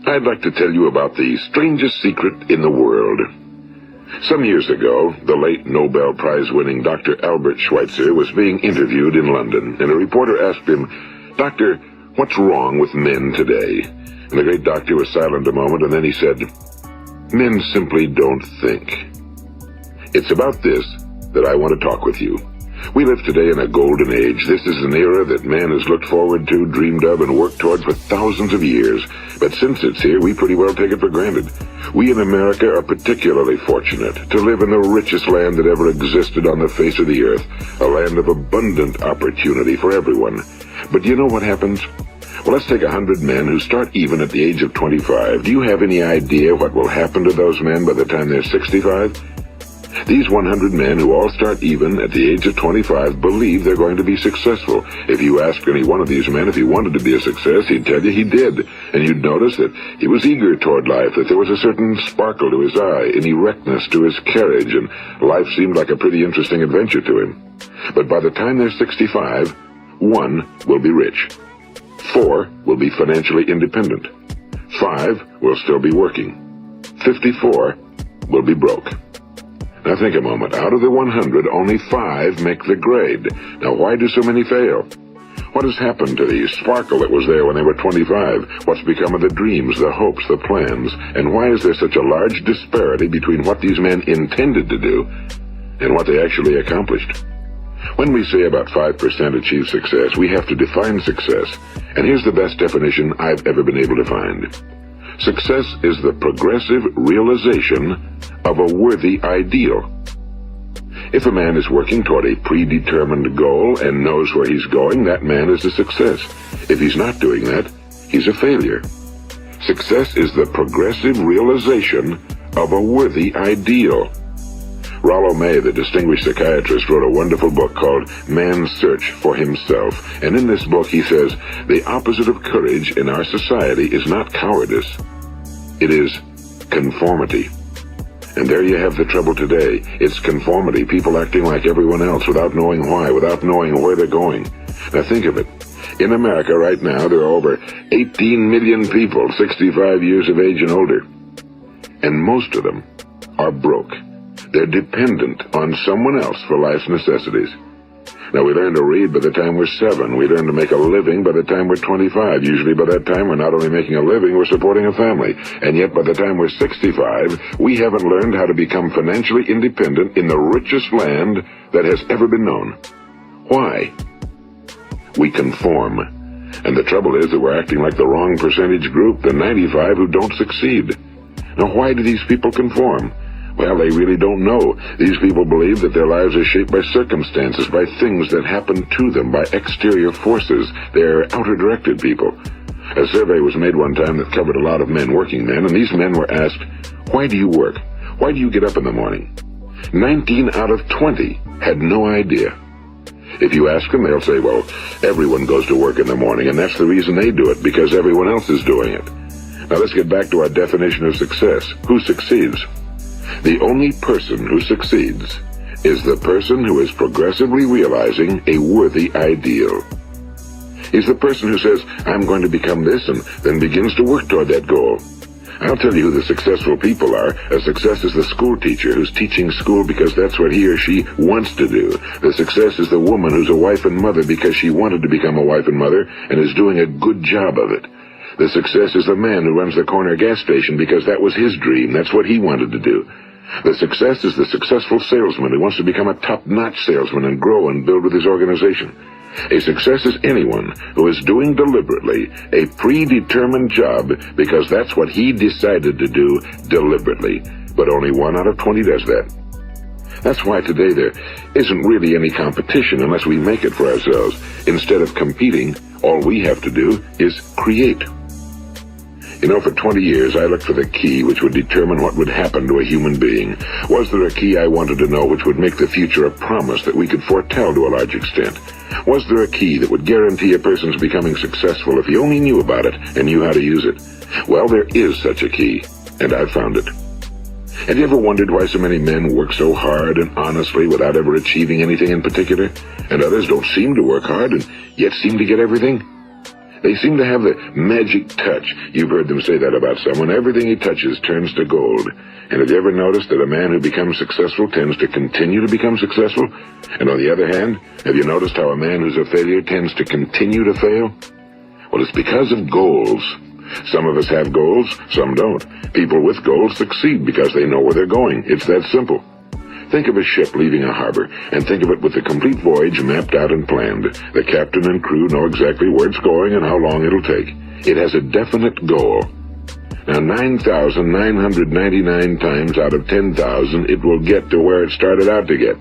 I'd like to tell you about the strangest secret in the world. Some years ago, the late Nobel Prize-winning Dr. Albert Schweitzer was being interviewed in London, and a reporter asked him, "Doctor, what's wrong with men today?" And the great doctor was silent a moment, and then he said, "Men simply don't think." It's about this that I want to talk with you. We live today in a golden age. This is an era that man has looked forward to, dreamed of, and worked toward for thousands of years. But since it's here, we pretty well take it for granted. We in America are particularly fortunate to live in the richest land that ever existed on the face of the earth, a land of abundant opportunity for everyone. But do you know what happens? Well, let's take 100 men who start even at the age of 25. Do you have any idea what will happen to those men by the time they're 65? These 100 men who all start even at the age of 25 believe they're going to be successful. If you asked any one of these men if he wanted to be a success, he'd tell you he did. And you'd notice that he was eager toward life, that there was a certain sparkle to his eye, an erectness to his carriage, and life seemed like a pretty interesting adventure to him. But by the time they're 65, 1 will be rich. 4 will be financially independent. 5 will still be working. 54 will be broke. Now think a moment. Out of the 100, only 5 make the grade. Now why do so many fail? What has happened to the sparkle that was there when they were 25? What's become of the dreams, the hopes, the plans? And why is there such a large disparity between what these men intended to do and what they actually accomplished? When we say about 5% achieve success, we have to define success. And here's the best definition I've ever been able to find. Success is the progressive realization of a worthy ideal. If a man is working toward a predetermined goal and knows where he's going, that man is a success. If he's not doing that, he's a failure. Success is the progressive realization of a worthy ideal. Rollo May, the distinguished psychiatrist, wrote a wonderful book called Man's Search for Himself. And in this book he says, the opposite of courage in our society is not cowardice. It is conformity. And there you have the trouble today. It's conformity, people acting like everyone else without knowing why, without knowing where they're going. Now think of it. In America right now, there are over 18 million people 65 years of age and older. And most of them are broke. They're dependent on someone else for life's necessities. Now, we learn to read by the time we're 7. We learn to make a living by the time we're 25. Usually by that time, we're not only making a living, we're supporting a family. And yet, by the time we're 65, we haven't learned how to become financially independent in the richest land that has ever been known. Why? We conform. And the trouble is that we're acting like the wrong percentage group, the 95 who don't succeed. Now, why do these people conform? Well, they really don't know. These people believe that their lives are shaped by circumstances, by things that happen to them, by exterior forces. They're outer-directed people. A survey was made one time that covered a lot of men, working men, and these men were asked, "Why do you work? Why do you get up in the morning?" 19 out of 20 had no idea. If you ask them, they'll say, well, everyone goes to work in the morning, and that's the reason they do it, because everyone else is doing it. Now let's get back to our definition of success. Who succeeds? The only person who succeeds is the person who is progressively realizing a worthy ideal. He's the person who says, I'm going to become this, and then begins to work toward that goal. I'll tell you who the successful people are. A success is the school teacher who's teaching school because that's what he or she wants to do. The success is the woman who's a wife and mother because she wanted to become a wife and mother and is doing a good job of it. The success is the man who runs the corner gas station because that was his dream. That's what he wanted to do. The success is the successful salesman who wants to become a top-notch salesman and grow and build with his organization. A success is anyone who is doing deliberately a predetermined job because that's what he decided to do deliberately. But only 1 out of 20 does that. That's why today there isn't really any competition unless we make it for ourselves. Instead of competing, all we have to do is create. You know, for 20 years, I looked for the key which would determine what would happen to a human being. Was there a key I wanted to know which would make the future a promise that we could foretell to a large extent? Was there a key that would guarantee a person's becoming successful if he only knew about it and knew how to use it? Well, there is such a key, and I've found it. Have you ever wondered why so many men work so hard and honestly without ever achieving anything in particular, and others don't seem to work hard and yet seem to get everything? They seem to have the magic touch. You've heard them say that about someone. Everything he touches turns to gold. And have you ever noticed that a man who becomes successful tends to continue to become successful? And on the other hand, have you noticed how a man who's a failure tends to continue to fail? Well, it's because of goals. Some of us have goals, some don't. People with goals succeed because they know where they're going. It's that simple. Think of a ship leaving a harbor, and think of it with the complete voyage mapped out and planned. The captain and crew know exactly where it's going and how long it'll take. It has a definite goal. Now, 9,999 times out of 10,000, it will get to where it started out to get.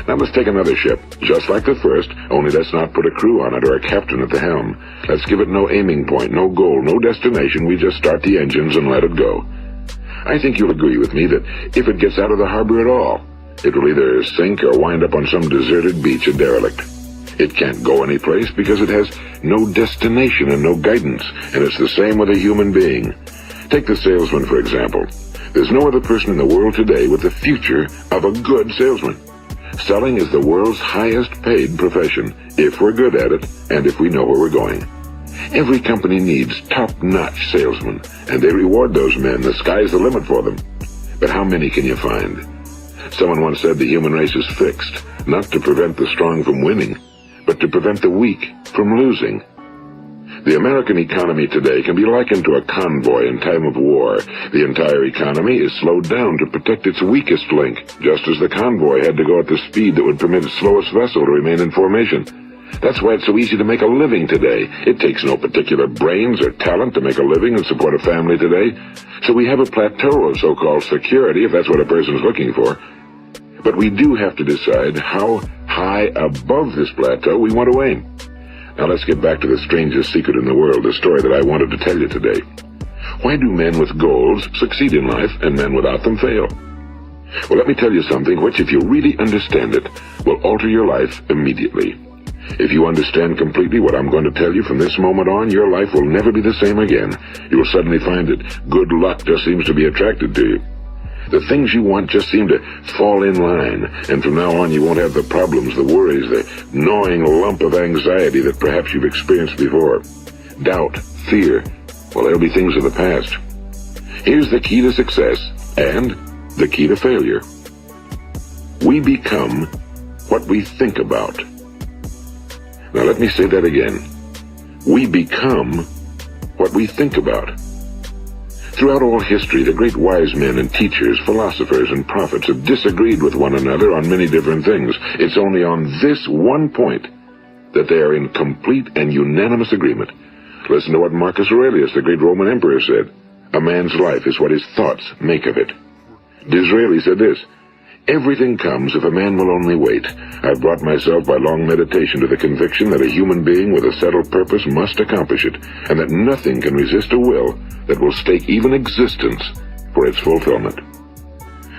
Now let's take another ship, just like the first, only let's not put a crew on it or a captain at the helm. Let's give it no aiming point, no goal, no destination. We just start the engines and let it go. I think you'll agree with me that if it gets out of the harbor at all, it will either sink or wind up on some deserted beach, a derelict. It can't go anyplace because it has no destination and no guidance, and it's the same with a human being. Take the salesman, for example. There's no other person in the world today with the future of a good salesman. Selling is the world's highest paid profession, if we're good at it, and if we know where we're going. Every company needs top-notch salesmen, and they reward those men. The sky's the limit for them. But how many can you find? Someone once said the human race is fixed, not to prevent the strong from winning, but to prevent the weak from losing. The American economy today can be likened to a convoy in time of war. The entire economy is slowed down to protect its weakest link, just as the convoy had to go at the speed that would permit its slowest vessel to remain in formation. That's why it's so easy to make a living today. It takes no particular brains or talent to make a living and support a family today. So we have a plateau of so-called security, if that's what a person's looking for. But we do have to decide how high above this plateau we want to aim. Now let's get back to the strangest secret in the world, the story that I wanted to tell you today. Why do men with goals succeed in life and men without them fail? Well, let me tell you something which, if you really understand it, will alter your life immediately. If you understand completely what I'm going to tell you from this moment on, your life will never be the same again. You will suddenly find that good luck just seems to be attracted to you. The things you want just seem to fall in line, and from now on you won't have the problems, the worries, the gnawing lump of anxiety that perhaps you've experienced before. Doubt, fear, well, they'll be things of the past. Here's the key to success and the key to failure. We become what we think about. Now let me say that again. We become what we think about. Throughout all history, the great wise men and teachers, philosophers and prophets have disagreed with one another on many different things. It's only on this one point that they are in complete and unanimous agreement. Listen to what Marcus Aurelius, the great Roman emperor, said. A man's life is what his thoughts make of it. Disraeli said this. Everything comes if a man will only wait. I've brought myself by long meditation to the conviction that a human being with a settled purpose must accomplish it, and that nothing can resist a will that will stake even existence for its fulfillment.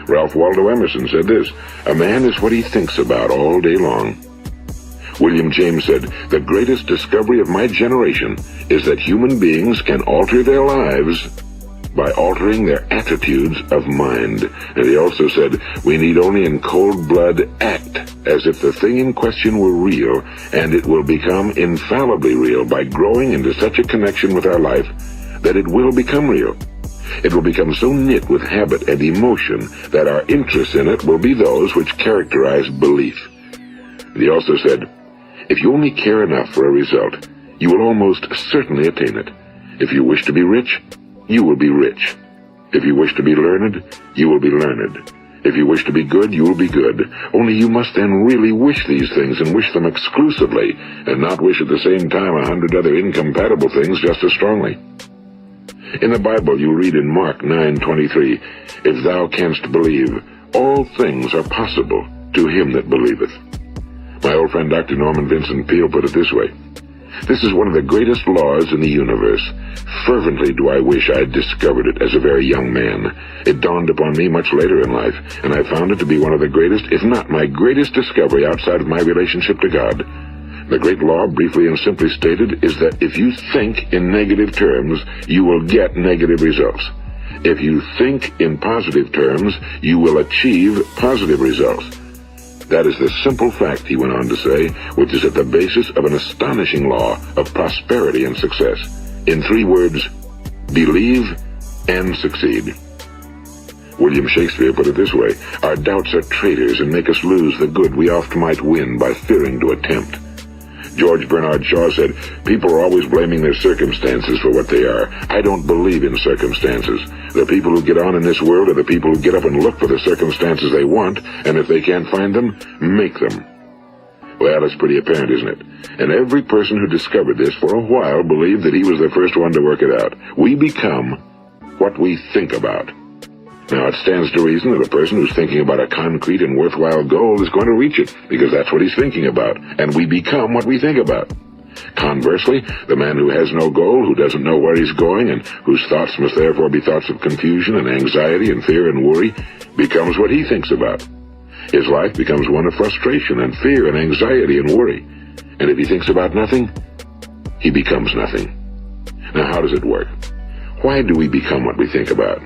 Ralph Waldo Emerson said this, a man is what he thinks about all day long. William James said, the greatest discovery of my generation is that human beings can alter their lives by altering their attitudes of mind. And he also said, we need only in cold blood act as if the thing in question were real, and it will become infallibly real by growing into such a connection with our life that it will become real. It will become so knit with habit and emotion that our interest in it will be those which characterize belief. And he also said, if you only care enough for a result, you will almost certainly attain it. If you wish to be rich, you will be rich. If you wish to be learned, you will be learned. If you wish to be good, you will be good. Only you must then really wish these things and wish them exclusively, and not wish at the same time 100 other incompatible things just as strongly. In the Bible, you read in Mark 9:23, if thou canst believe, all things are possible to him that believeth. My old friend Dr. Norman Vincent Peale put it this way, this is one of the greatest laws in the universe. Fervently do I wish I had discovered it as a very young man. It dawned upon me much later in life, and I found it to be one of the greatest, if not my greatest discovery outside of my relationship to God. The great law, briefly and simply stated, is that if you think in negative terms, you will get negative results. If you think in positive terms, you will achieve positive results. That is the simple fact, he went on to say, which is at the basis of an astonishing law of prosperity and success. In 3 words, believe and succeed. William Shakespeare put it this way: our doubts are traitors and make us lose the good we oft might win by fearing to attempt. George Bernard Shaw said, people are always blaming their circumstances for what they are. I don't believe in circumstances. The people who get on in this world are the people who get up and look for the circumstances they want, and if they can't find them, make them. Well, it's pretty apparent, isn't it? And every person who discovered this for a while believed that he was the first one to work it out. We become what we think about. Now, it stands to reason that a person who's thinking about a concrete and worthwhile goal is going to reach it, because that's what he's thinking about, and we become what we think about. Conversely, the man who has no goal, who doesn't know where he's going, and whose thoughts must therefore be thoughts of confusion and anxiety and fear and worry, becomes what he thinks about. His life becomes one of frustration and fear and anxiety and worry. And if he thinks about nothing, he becomes nothing. Now, how does it work? Why do we become what we think about?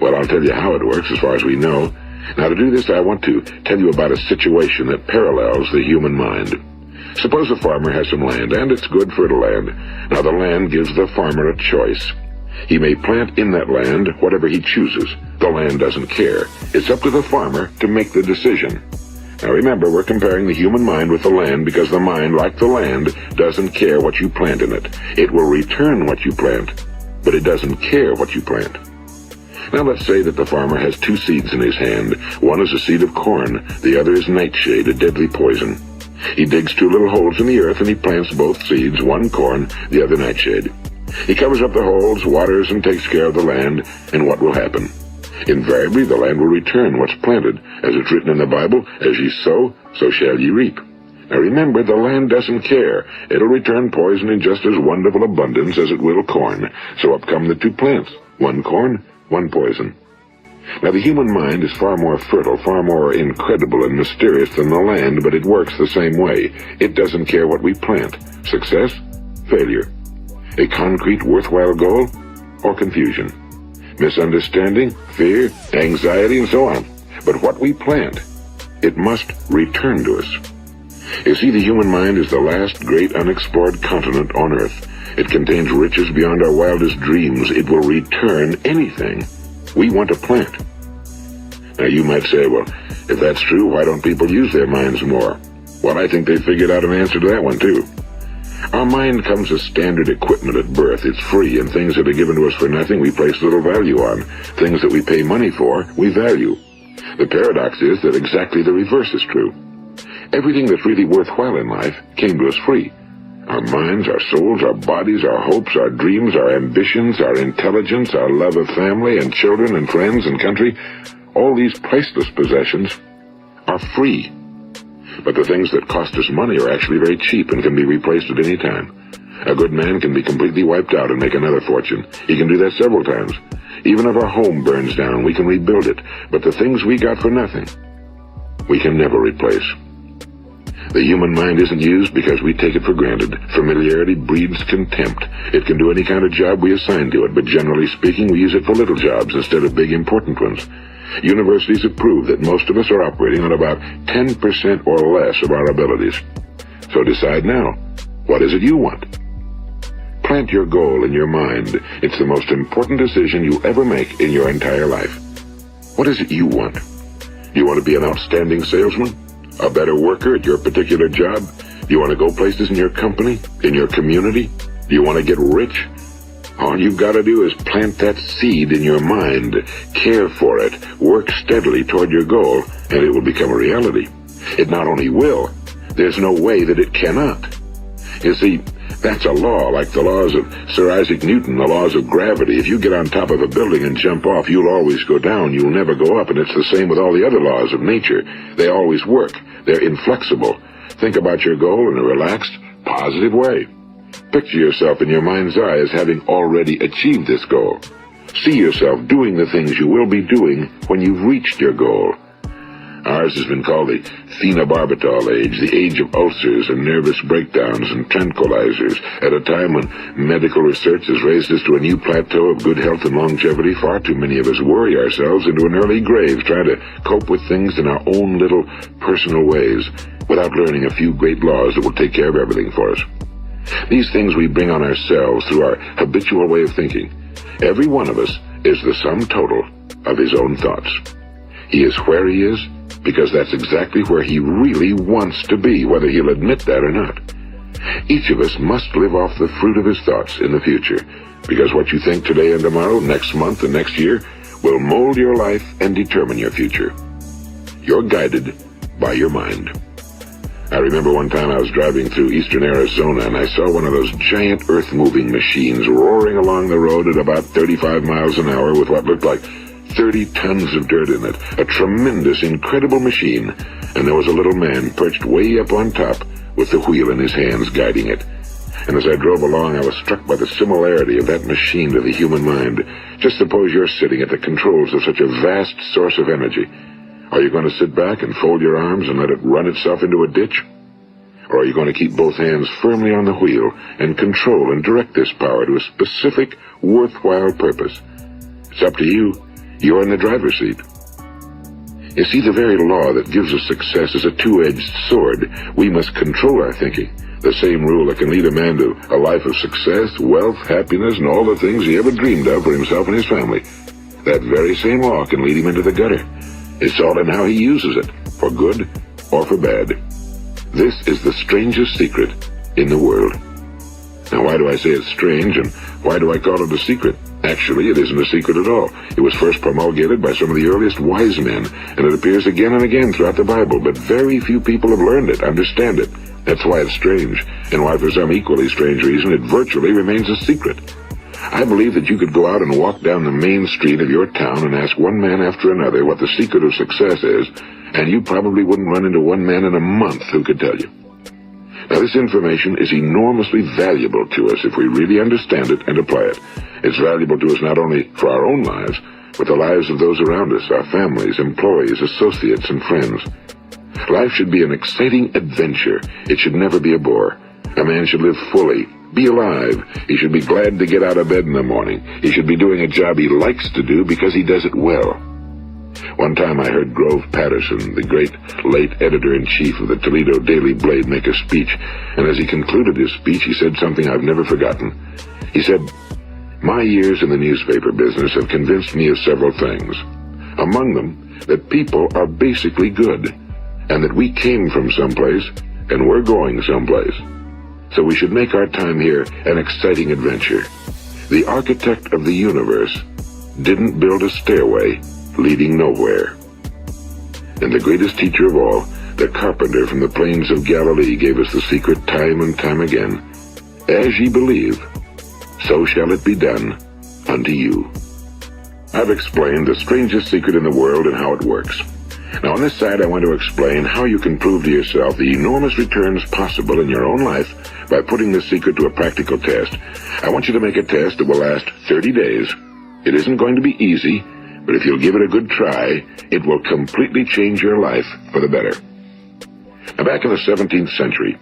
Well, I'll tell you how it works as far as we know. Now, to do this, I want to tell you about a situation that parallels the human mind. Suppose a farmer has some land, and it's good fertile land. Now, the land gives the farmer a choice. He may plant in that land whatever he chooses. The land doesn't care. It's up to the farmer to make the decision. Now, remember, we're comparing the human mind with the land because the mind, like the land, doesn't care what you plant in it. It will return what you plant, but it doesn't care what you plant. Now let's say that the farmer has 2 seeds in his hand. One is a seed of corn, the other is nightshade, a deadly poison. He digs 2 little holes in the earth and he plants both seeds, one corn, the other nightshade. He covers up the holes, waters, and takes care of the land, and what will happen? Invariably the land will return what's planted. As it's written in the Bible, as ye sow, so shall ye reap. Now remember, the land doesn't care. It'll return poison in just as wonderful abundance as it will corn. So up come the 2 plants, one corn, one poison. Now, the human mind is far more fertile, far more incredible and mysterious than the land, but it works the same way. It doesn't care what we plant. Success, failure. A concrete, worthwhile goal, or confusion. Misunderstanding, fear, anxiety, and so on. But what we plant, it must return to us. You see, the human mind is the last great unexplored continent on Earth. It contains riches beyond our wildest dreams. It will return anything we want to plant. Now, you might say, well, if that's true, why don't people use their minds more? Well, I think they figured out an answer to that one, too. Our mind comes as standard equipment at birth. It's free, and things that are given to us for nothing we place little value on. Things that we pay money for, we value. The paradox is that exactly the reverse is true. Everything that's really worthwhile in life came to us free. Our minds, our souls, our bodies, our hopes, our dreams, our ambitions, our intelligence, our love of family and children and friends and country, all these priceless possessions are free. But the things that cost us money are actually very cheap and can be replaced at any time. A good man can be completely wiped out and make another fortune. He can do that several times. Even if our home burns down, we can rebuild it. But the things we got for nothing, we can never replace. The human mind isn't used because we take it for granted. Familiarity breeds contempt. It can do any kind of job we assign to it, but generally speaking, we use it for little jobs instead of big, important ones. Universities have proved that most of us are operating on about 10% or less of our abilities. So decide now, what is it you want? Plant your goal in your mind. It's the most important decision you ever make in your entire life. What is it you want? Do you want to be an outstanding salesman? A better worker at your particular job? Do you want to go places in your company? In your community? Do you want to get rich? All you've got to do is plant that seed in your mind, care for it, work steadily toward your goal, and it will become a reality. It not only will, there's no way that it cannot. You see, that's a law, like the laws of Sir Isaac Newton, the laws of gravity. If you get on top of a building and jump off, you'll always go down. You'll never go up, and it's the same with all the other laws of nature. They always work. They're inflexible. Think about your goal in a relaxed, positive way. Picture yourself in your mind's eye as having already achieved this goal. See yourself doing the things you will be doing when you've reached your goal. Ours has been called the phenobarbital age, the age of ulcers and nervous breakdowns and tranquilizers. At a time when medical research has raised us to a new plateau of good health and longevity, far too many of us worry ourselves into an early grave trying to cope with things in our own little personal ways without learning a few great laws that will take care of everything for us. These things we bring on ourselves through our habitual way of thinking. Every one of us is the sum total of his own thoughts. He is where he is because that's exactly where he really wants to be, whether he'll admit that or not. Each of us must live off the fruit of his thoughts in the future, because what you think today and tomorrow, next month and next year, will mold your life and determine your future. You're guided by your mind. I remember one time I was driving through eastern Arizona and I saw one of those giant earth-moving machines roaring along the road at about 35 miles an hour with what looked like 30 tons of dirt in it. A tremendous, incredible machine. And there was a little man perched way up on top with the wheel in his hands guiding it. And as I drove along, I was struck by the similarity of that machine to the human mind. Just suppose you're sitting at the controls of such a vast source of energy. Are you going to sit back and fold your arms and let it run itself into a ditch? Or are you going to keep both hands firmly on the wheel and control and direct this power to a specific, worthwhile purpose? It's up to you. You're in the driver's seat. You see, the very law that gives us success is a two-edged sword. We must control our thinking. The same rule that can lead a man to a life of success, wealth, happiness, and all the things he ever dreamed of for himself and his family. That very same law can lead him into the gutter. It's all in how he uses it, for good or for bad. This is the strangest secret in the world. Now, why do I say it's strange, and why do I call it a secret? Actually, it isn't a secret at all. It was first promulgated by some of the earliest wise men, and it appears again and again throughout the Bible, but very few people have learned it, understand it. That's why it's strange, and why for some equally strange reason it virtually remains a secret. I believe that you could go out and walk down the main street of your town and ask one man after another what the secret of success is, and you probably wouldn't run into one man in a month who could tell you. Now, this information is enormously valuable to us if we really understand it and apply it. It's valuable to us not only for our own lives, but the lives of those around us, our families, employees, associates, and friends. Life should be an exciting adventure. It should never be a bore. A man should live fully, be alive. He should be glad to get out of bed in the morning. He should be doing a job he likes to do because he does it well. One time I heard Grove Patterson, the great late editor-in-chief of the Toledo Daily Blade, make a speech, and as he concluded his speech, he said something I've never forgotten. He said, "My years in the newspaper business have convinced me of several things. Among them, that people are basically good, and that we came from someplace, and we're going someplace. So we should make our time here an exciting adventure. The architect of the universe didn't build a stairway leading nowhere." And the greatest teacher of all, the carpenter from the plains of Galilee, gave us the secret time and time again. As ye believe, so shall it be done unto you. I've explained the strangest secret in the world and how it works. Now on this side I want to explain how you can prove to yourself the enormous returns possible in your own life by putting this secret to a practical test. I want you to make a test that will last 30 days. It isn't going to be easy, but if you'll give it a good try, it will completely change your life for the better. Now, back in the 17th century,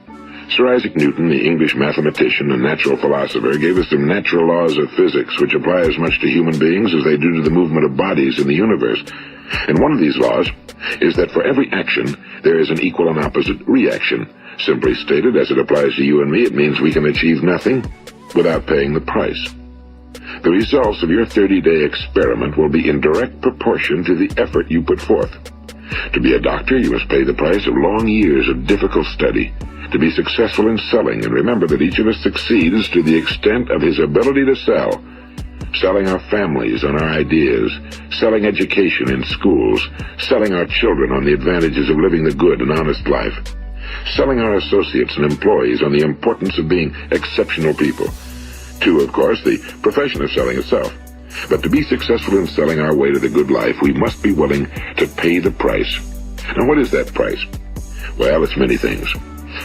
Sir Isaac Newton, the English mathematician and natural philosopher, gave us some natural laws of physics which apply as much to human beings as they do to the movement of bodies in the universe. And one of these laws is that for every action, there is an equal and opposite reaction. Simply stated, as it applies to you and me, it means we can achieve nothing without paying the price. The results of your 30-day experiment will be in direct proportion to the effort you put forth. To be a doctor, you must pay the price of long years of difficult study. To be successful in selling, and remember that each of us succeeds to the extent of his ability to sell. Selling our families on our ideas, selling education in schools, selling our children on the advantages of living the good and honest life, selling our associates and employees on the importance of being exceptional people. To, of course, the profession of selling itself. But to be successful in selling our way to the good life, we must be willing to pay the price. Now, what is that price? Well, it's many things.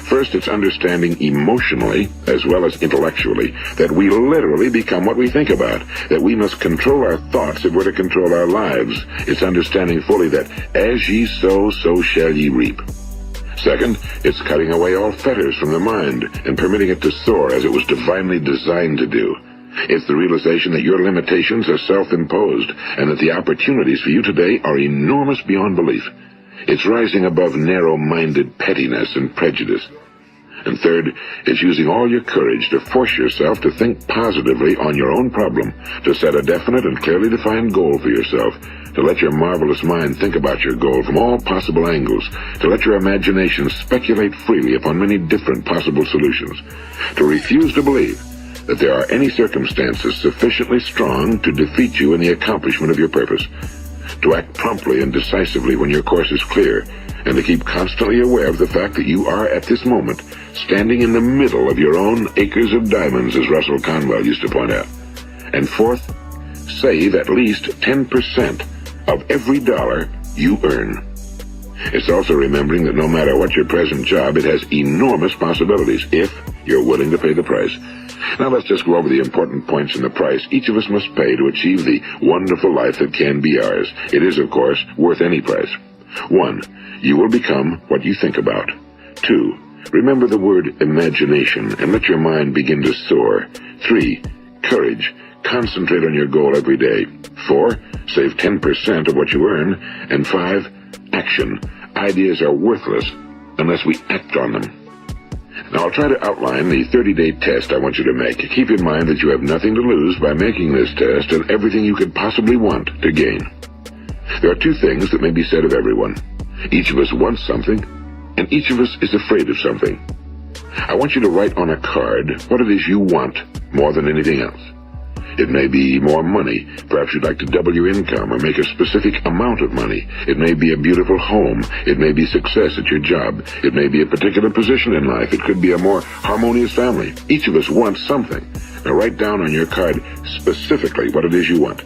First, it's understanding emotionally, as well as intellectually, that we literally become what we think about, that we must control our thoughts if we're to control our lives. It's understanding fully that as ye sow, so shall ye reap. Second, it's cutting away all fetters from the mind and permitting it to soar as it was divinely designed to do. It's the realization that your limitations are self-imposed and that the opportunities for you today are enormous beyond belief. It's rising above narrow-minded pettiness and prejudice. And third, it's using all your courage to force yourself to think positively on your own problem, to set a definite and clearly defined goal for yourself, to let your marvelous mind think about your goal from all possible angles, to let your imagination speculate freely upon many different possible solutions, to refuse to believe that there are any circumstances sufficiently strong to defeat you in the accomplishment of your purpose, to act promptly and decisively when your course is clear, and to keep constantly aware of the fact that you are, at this moment, standing in the middle of your own acres of diamonds, as Russell Conwell used to point out. And fourth, save at least 10% of every dollar you earn. It's also remembering that no matter what your present job, it has enormous possibilities if you're willing to pay the price. Now let's just go over the important points in the price each of us must pay to achieve the wonderful life that can be ours. It is, of course, worth any price. 1. You will become what you think about. 2. Remember the word imagination and let your mind begin to soar. 3. Courage. Concentrate on your goal every day. 4. Save 10% of what you earn. And 5. Action. Ideas are worthless unless we act on them. Now I'll try to outline the 30-day test I want you to make. Keep in mind that you have nothing to lose by making this test and everything you could possibly want to gain. There are 2 things that may be said of everyone. Each of us wants something, and each of us is afraid of something. I want you to write on a card what it is you want more than anything else. It may be more money. Perhaps you'd like to double your income or make a specific amount of money. It may be a beautiful home. It may be success at your job. It may be a particular position in life. It could be a more harmonious family. Each of us wants something. Now write down on your card specifically what it is you want.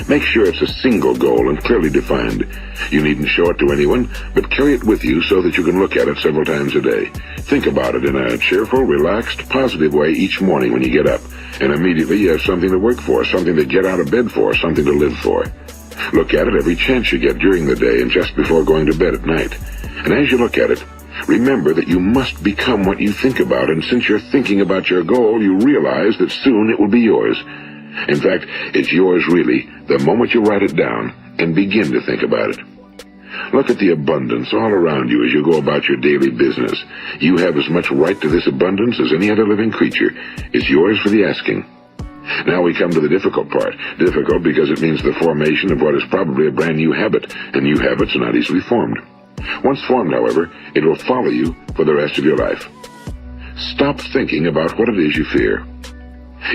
Make sure it's a single goal and clearly defined. You needn't show it to anyone, but carry it with you so that you can look at it several times a day. Think about it in a cheerful, relaxed, positive way each morning when you get up. And immediately you have something to work for, something to get out of bed for, something to live for. Look at it every chance you get during the day and just before going to bed at night. And as you look at it, remember that you must become what you think about, and since you're thinking about your goal, you realize that soon it will be yours. In fact, it's yours really the moment you write it down and begin to think about it. Look at the abundance all around you as you go about your daily business. You have as much right to this abundance as any other living creature. It's yours for the asking. Now we come to the difficult part. Difficult because it means the formation of what is probably a brand new habit, and new habits are not easily formed. Once formed, however, it will follow you for the rest of your life. Stop thinking about what it is you fear.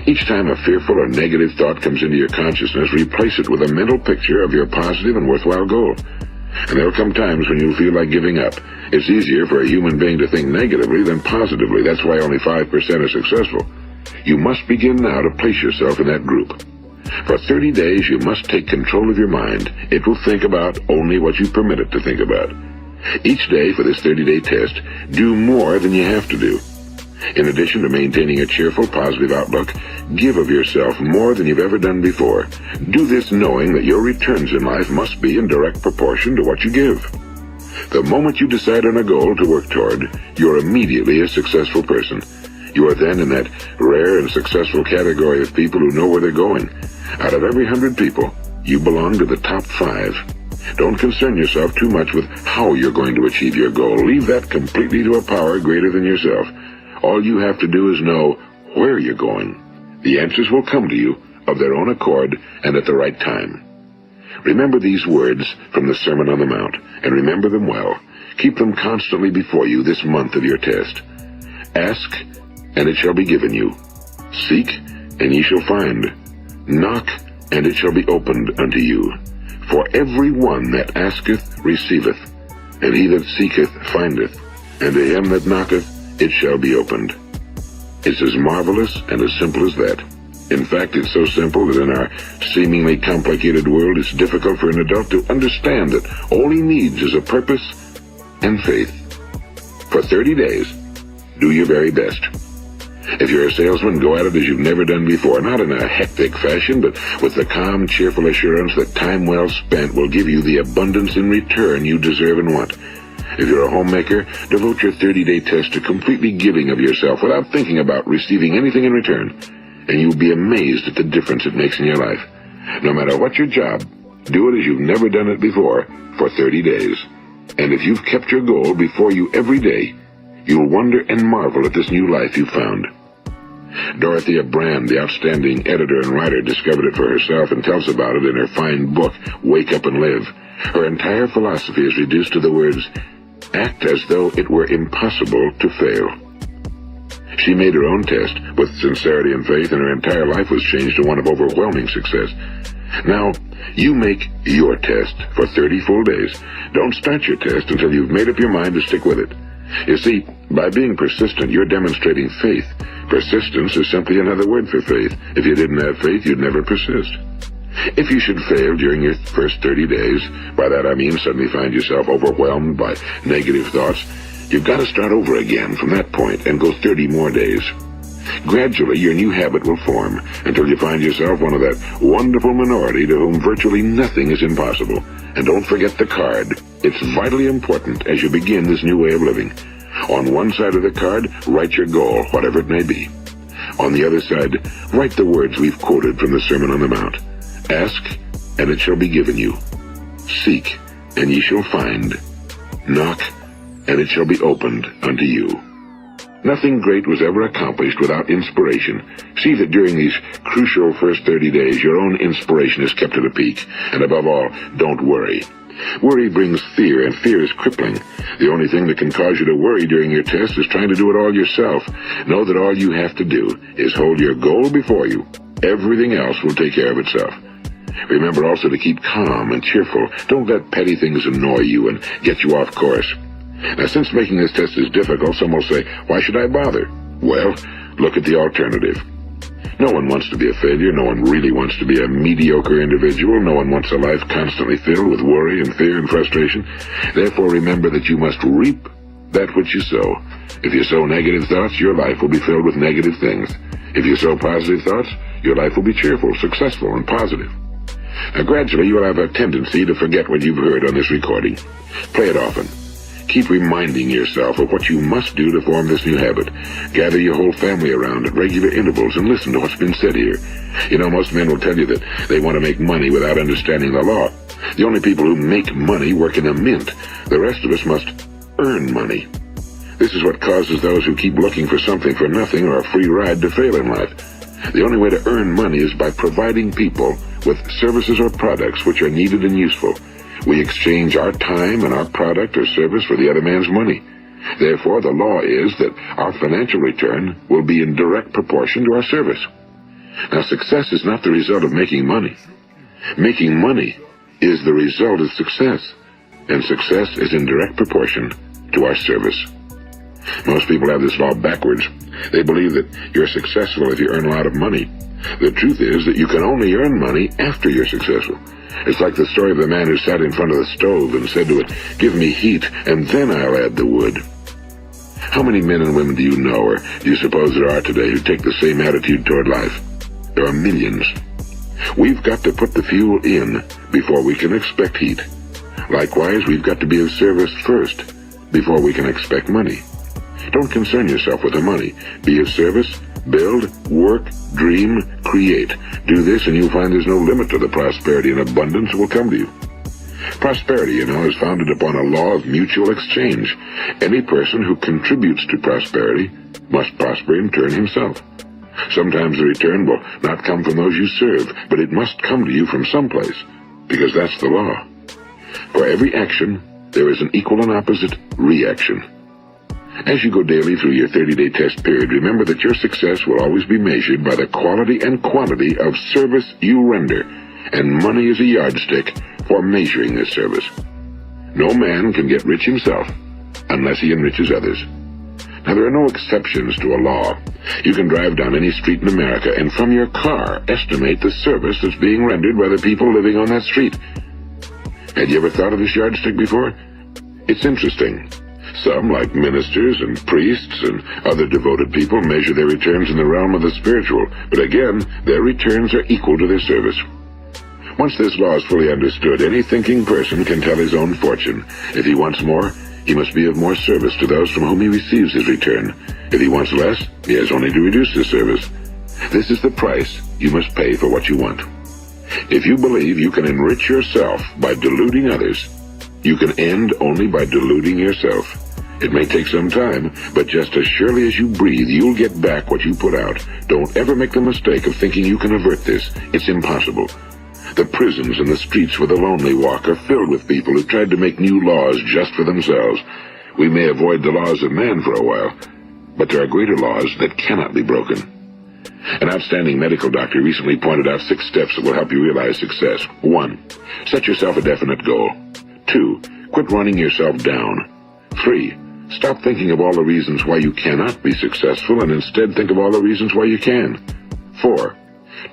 Each time a fearful or negative thought comes into your consciousness, replace it with a mental picture of your positive and worthwhile goal. And there'll come times when you'll feel like giving up. It's easier for a human being to think negatively than positively. That's why only 5% are successful. You must begin now to place yourself in that group. For 30 days, you must take control of your mind. It will think about only what you permit it to think about. Each day for this 30-day test, do more than you have to do. In addition to maintaining a cheerful, positive outlook, give of yourself more than you've ever done before. Do this knowing that your returns in life must be in direct proportion to what you give. The moment you decide on a goal to work toward, you're immediately a successful person. You are then in that rare and successful category of people who know where they're going. Out of every 100 people, you belong to the top 5. Don't concern yourself too much with how you're going to achieve your goal. Leave that completely to a power greater than yourself. All you have to do is know where you're going. The answers will come to you of their own accord and at the right time. Remember these words from the Sermon on the Mount, and remember them well. Keep them constantly before you this month of your test. Ask, and it shall be given you. Seek, and ye shall find. Knock, and it shall be opened unto you. For every one that asketh receiveth, and he that seeketh findeth, and to him that knocketh it shall be opened. It's as marvelous and as simple as that. In fact, it's so simple that in our seemingly complicated world, it's difficult for an adult to understand that all he needs is a purpose and faith. For 30 days, do your very best. If you're a salesman, go at it as you've never done before, not in a hectic fashion, but with the calm, cheerful assurance that time well spent will give you the abundance in return you deserve and want. If you're a homemaker, devote your 30-day test to completely giving of yourself without thinking about receiving anything in return, and you'll be amazed at the difference it makes in your life. No matter what your job, do it as you've never done it before for 30 days. And if you've kept your goal before you every day, you'll wonder and marvel at this new life you've found. Dorothea Brand, the outstanding editor and writer, discovered it for herself and tells about it in her fine book, Wake Up and Live. Her entire philosophy is reduced to the words, act as though it were impossible to fail. She made her own test with sincerity and faith, and her entire life was changed to one of overwhelming success. Now, you make your test for 30 full days. Don't start your test until you've made up your mind to stick with it. You see, by being persistent, you're demonstrating faith. Persistence is simply another word for faith. If you didn't have faith, you'd never persist. If you should fail during your first 30 days, by that I mean suddenly find yourself overwhelmed by negative thoughts, you've got to start over again from that point and go 30 more days. Gradually, your new habit will form until you find yourself one of that wonderful minority to whom virtually nothing is impossible. And don't forget the card. It's vitally important as you begin this new way of living. On one side of the card, write your goal, whatever it may be. On the other side, write the words we've quoted from the Sermon on the Mount. Ask, and it shall be given you. Seek, and ye shall find. Knock, and it shall be opened unto you. Nothing great was ever accomplished without inspiration. See that during these crucial first 30 days, your own inspiration is kept at a peak. And above all, don't worry. Worry brings fear, and fear is crippling. The only thing that can cause you to worry during your test is trying to do it all yourself. Know that all you have to do is hold your goal before you. Everything else will take care of itself. Remember also to keep calm and cheerful. Don't let petty things annoy you and get you off course. Now, since making this test is difficult, some will say, why should I bother? Well, look at the alternative. No one wants to be a failure. No one really wants to be a mediocre individual. No one wants a life constantly filled with worry and fear and frustration. Therefore, remember that you must reap that which you sow. If you sow negative thoughts, your life will be filled with negative things. If you sow positive thoughts, your life will be cheerful, successful, and positive. Now, gradually, you will have a tendency to forget what you've heard on this recording. Play it often. Keep reminding yourself of what you must do to form this new habit. Gather your whole family around at regular intervals and listen to what's been said here. You know, most men will tell you that they want to make money without understanding the law. The only people who make money work in a mint. The rest of us must earn money. This is what causes those who keep looking for something for nothing or a free ride to fail in life. The only way to earn money is by providing people with services or products which are needed and useful. We exchange our time and our product or service for the other man's money. Therefore, the law is that our financial return will be in direct proportion to our service. Now, success is not the result of making money. Making money is the result of success, and success is in direct proportion to our service. Most people have this law backwards. They believe that you're successful if you earn a lot of money. The truth is that you can only earn money after you're successful. It's like the story of the man who sat in front of the stove and said to it, "Give me heat, and then I'll add the wood." How many men and women do you know, or do you suppose there are today, who take the same attitude toward life? There are millions. We've got to put the fuel in before we can expect heat. Likewise, we've got to be of service first before we can expect money. Don't concern yourself with the money. Be of service, build, work, dream, create. Do this and you'll find there's no limit to the prosperity and abundance that will come to you. Prosperity, is founded upon a law of mutual exchange. Any person who contributes to prosperity must prosper in turn himself. Sometimes the return will not come from those you serve, but it must come to you from someplace, because that's the law. For every action, there is an equal and opposite reaction. As you go daily through your 30-day test period, remember that your success will always be measured by the quality and quantity of service you render, and money is a yardstick for measuring this service. No man can get rich himself unless he enriches others. Now, there are no exceptions to a law. You can drive down any street in America and from your car estimate the service that's being rendered by the people living on that street. Had you ever thought of this yardstick before? It's interesting. Some, like ministers and priests and other devoted people, measure their returns in the realm of the spiritual, but again, their returns are equal to their service. Once this law is fully understood, any thinking person can tell his own fortune. If he wants more, he must be of more service to those from whom he receives his return. If he wants less, he has only to reduce his service. This is the price you must pay for what you want. If you believe you can enrich yourself by deluding others, you can end only by deluding yourself. It may take some time, but just as surely as you breathe, you'll get back what you put out. Don't ever make the mistake of thinking you can avert this. It's impossible. The prisons and the streets where the lonely walk are filled with people who tried to make new laws just for themselves. We may avoid the laws of man for a while, but there are greater laws that cannot be broken. An outstanding medical doctor recently pointed out 6 steps that will help you realize success. 1. Set yourself a definite goal. 2. Quit running yourself down. 3. Stop thinking of all the reasons why you cannot be successful and instead think of all the reasons why you can. 4.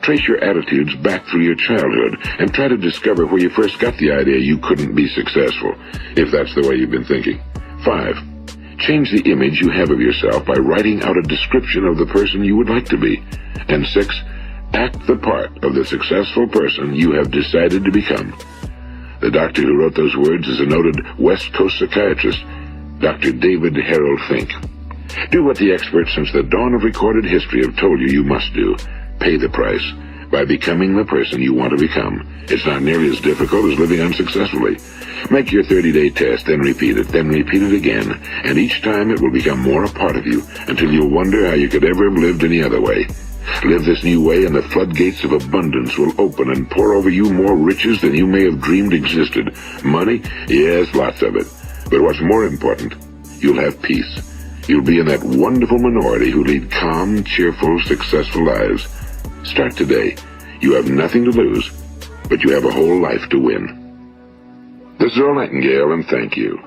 Trace your attitudes back through your childhood and try to discover where you first got the idea you couldn't be successful, if that's the way you've been thinking. 5. Change the image you have of yourself by writing out a description of the person you would like to be. And 6. Act the part of the successful person you have decided to become. The doctor who wrote those words is a noted West Coast psychiatrist, Dr. David Harold Fink. Do what the experts since the dawn of recorded history have told you you must do. Pay the price by becoming the person you want to become. It's not nearly as difficult as living unsuccessfully. Make your 30-day test, then repeat it again, and each time it will become more a part of you until you'll wonder how you could ever have lived any other way. Live this new way and the floodgates of abundance will open and pour over you more riches than you may have dreamed existed. Money? Yes, lots of it. But what's more important, you'll have peace. You'll be in that wonderful minority who lead calm, cheerful, successful lives. Start today. You have nothing to lose, but you have a whole life to win. This is Earl Nightingale, and thank you.